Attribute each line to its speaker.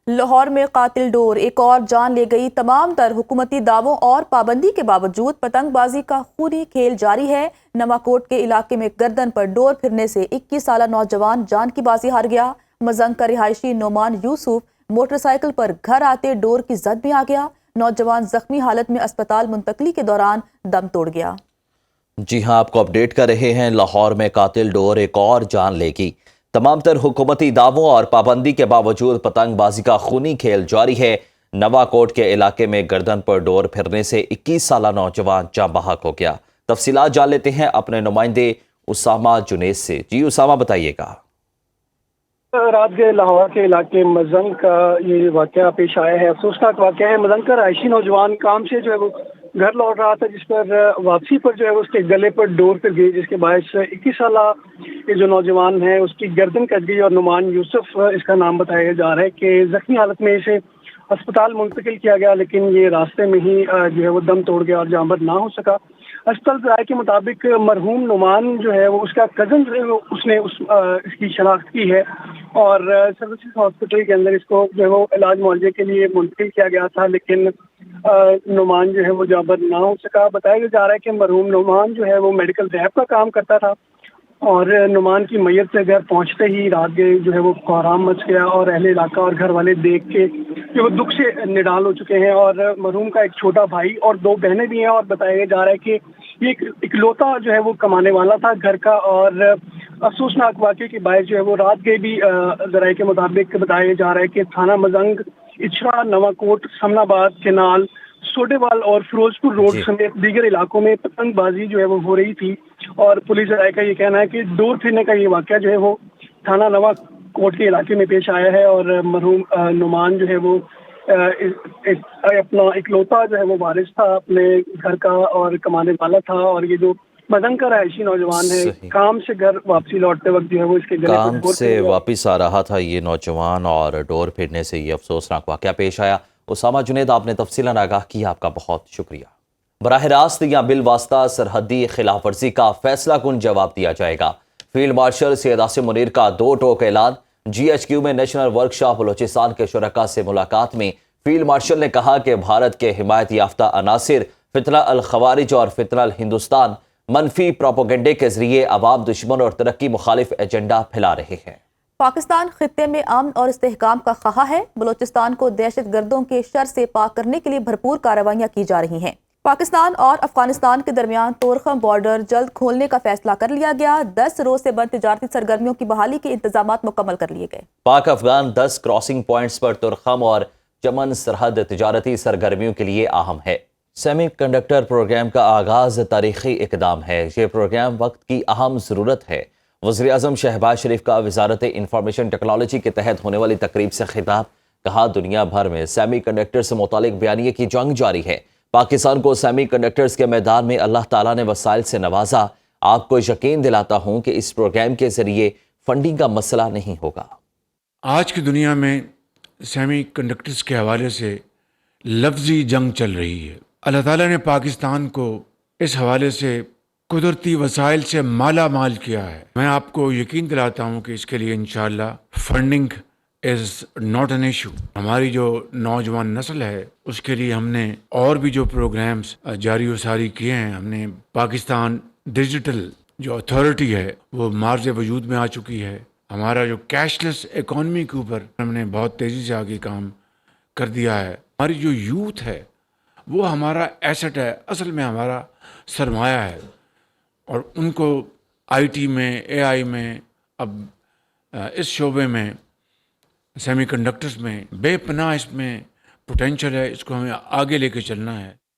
Speaker 1: لاہور میں قاتل ڈور ایک اور جان لے گئی۔ تمام تر حکومتی دعووں اور پابندی کے باوجود پتنگ بازی کا خونی کھیل جاری ہے۔ نواکوٹ کے علاقے میں گردن پر ڈور پھرنے سے 21 سالہ نوجوان جان کی بازی ہار گیا۔ مزنگ کا رہائشی نعمان یوسف موٹر سائیکل پر گھر آتے ڈور کی زد میں آ گیا۔ نوجوان زخمی حالت میں اسپتال منتقلی کے دوران دم توڑ گیا۔
Speaker 2: جی ہاں، آپ کو اپڈیٹ کر رہے ہیں۔ لاہور میں قاتل ڈور ایک اور جان لے گی۔ تمام تر حکومتی دعووں اور پابندی کے باوجود پتنگ بازی کا خونی کھیل جاری ہے۔ نواکوٹ کے علاقے میں گردن پر ڈور پھرنے سے 21 سالہ نوجوان جاں بحق ہو گیا۔ تفصیلات جان لیتے ہیں اپنے نمائندے اسامہ جنید سے۔ جی اسامہ، بتائیے گا۔
Speaker 3: رات کے لاہور کے علاقے مزنگ کا یہ واقعہ پیش آیا ہے۔ افسوسناک واقعہ ہے۔ مزنگ کا رہائشی نوجوان کام سے جو ہے وہ گھر لوٹ رہا تھا، جس پر واپسی پر جو ہے اس کے گلے پر ڈور پھر گئی، جس کے باعث 21 سالہ یہ جو نوجوان ہے اس کی گردن کٹ گئی، اور نعمان یوسف اس کا نام بتایا جا رہا ہے کہ زخمی حالت میں اسے اسپتال منتقل کیا گیا، لیکن یہ راستے میں ہی جو ہے وہ دم توڑ گیا اور جاں بحق نہ ہو سکا۔ اسپتال ذرائع کے مطابق مرحوم نعمان جو ہے وہ اس کا کزن جو ہے وہ اس نے اس کی شناخت کی ہے، اور سروسز ہاسپٹل کے اندر اس کو جو ہے وہ علاج معالجے کے لیے منتقل کیا گیا تھا، لیکن نعمان جو ہے وہ جاں بحق نہ ہو سکا۔ بتایا جا رہا ہے کہ مرحوم نعمان جو ہے وہ میڈیکل ریپ کا کام کرتا تھا، اور نعمان کی میت سے گھر پہنچتے ہی رات گئے جو ہے وہ کوہرام مچ گیا، اور اہل علاقہ اور گھر والے دیکھ کے جو وہ دکھ سے نڈال ہو چکے ہیں۔ اور مرحوم کا ایک چھوٹا بھائی اور 2 بہنیں بھی ہیں، اور بتایا جا رہا ہے کہ یہ ایک اکلوتا جو ہے وہ کمانے والا تھا گھر کا۔ اور افسوسناک واقعے کے باعث جو ہے وہ رات گئے بھی ذرائع کے مطابق بتایا جا رہا ہے کہ تھانہ مزنگ، اچھرا، نواکوٹ، سمن آباد، کنال، سوڈیوال اور فیروز پور روڈ سمیت دیگر علاقوں میں پتنگ بازی جو ہے وہ ہو رہی تھی، اور پولیس ذرائع کا یہ کہنا ہے کہ ڈور پھرنے کا یہ واقعہ جو ہے وہ تھانہ نواکوٹ کے علاقے میں پیش آیا ہے، اور مرحوم نعمان جو ہے وہ اپنا اکلوتا جو ہے وہ وارث تھا اپنے گھر کا اور کمانے والا تھا۔ اور یہ جو مزنگ کا رہائشی نوجوان ہے، کام سے گھر واپسی لوٹتے وقت جو ہے وہ اس کے گلے پر
Speaker 2: کام سے واپس آ رہا تھا یہ نوجوان، اور ڈور پھرنے سے یہ افسوسناک واقعہ پیش آیا۔ اسامہ جنید، آپ نے تفصیلاً آگاہ کیا، آپ کا بہت شکریہ۔ براہ راست یا بالواسطہ سرحدی خلاف ورزی کا فیصلہ کن جواب دیا جائے گا۔ فیلڈ مارشل سید عاصم منیر کا 2 ٹوک اعلان۔ جی ایچ کیو میں نیشنل ورکشاپ بلوچستان کے شرکاء سے ملاقات میں فیلڈ مارشل نے کہا کہ بھارت کے حمایت یافتہ عناصر فتنہ الخوارج اور فتنہ الہندوستان منفی پروپیگنڈے کے ذریعے عوام دشمن اور ترقی مخالف ایجنڈا پھیلا رہے ہیں۔
Speaker 1: پاکستان خطے میں امن اور استحکام کا خواہاں ہے۔ بلوچستان کو دہشت گردوں کے شر سے پاک کرنے کے لیے بھرپور کارروائیاں کی جا رہی ہیں۔ پاکستان اور افغانستان کے درمیان طورخم بارڈر جلد کھولنے کا فیصلہ کر لیا گیا۔ 10 روز سے بند تجارتی سرگرمیوں کی بحالی کے انتظامات مکمل کر لیے گئے۔
Speaker 2: پاک افغان 10 کراسنگ پوائنٹس پر طورخم اور چمن سرحد تجارتی سرگرمیوں کے لیے اہم ہے۔ سیمی کنڈکٹر پروگرام کا آغاز تاریخی اقدام ہے۔ یہ پروگرام وقت کی اہم ضرورت ہے۔ وزیر اعظم شہباز شریف کا وزارت انفارمیشن ٹیکنالوجی کے تحت ہونے والی تقریب سے خطاب۔ کہا، دنیا بھر میں سیمی کنڈکٹر سے متعلق بیانیے کی جنگ جاری ہے۔ پاکستان کو سیمی کنڈکٹرز کے میدان میں اللہ تعالیٰ نے وسائل سے نوازا۔ آپ کو یقین دلاتا ہوں کہ اس پروگرام کے ذریعے فنڈنگ کا مسئلہ نہیں ہوگا۔
Speaker 4: آج کی دنیا میں سیمی کنڈکٹرز کے حوالے سے لفظی جنگ چل رہی ہے۔ اللہ تعالیٰ نے پاکستان کو اس حوالے سے قدرتی وسائل سے مالا مال کیا ہے۔ میں آپ کو یقین دلاتا ہوں کہ اس کے لیے انشاءاللہ funding is not an issue. ہماری جو نوجوان نسل ہے اس کے لیے ہم نے اور بھی جو پروگرامز جاری و ساری کیے ہیں۔ ہم نے پاکستان ڈیجیٹل جو اتھارٹی ہے وہ مارز وجود میں آ چکی ہے۔ ہمارا جو کیش لیس اکانومی کے اوپر ہم نے بہت تیزی سے آگے کام کر دیا ہے۔ ہماری جو یوتھ ہے وہ ہمارا ایسٹ ہے، اصل میں ہمارا سرمایہ ہے، اور ان کو آئی ٹی میں، اے آئی میں، اب اس شعبے میں، سیمی کنڈکٹرز میں بے پناہ اس میں پوٹینشل ہے۔ اس کو ہمیں آگے لے کے چلنا ہے۔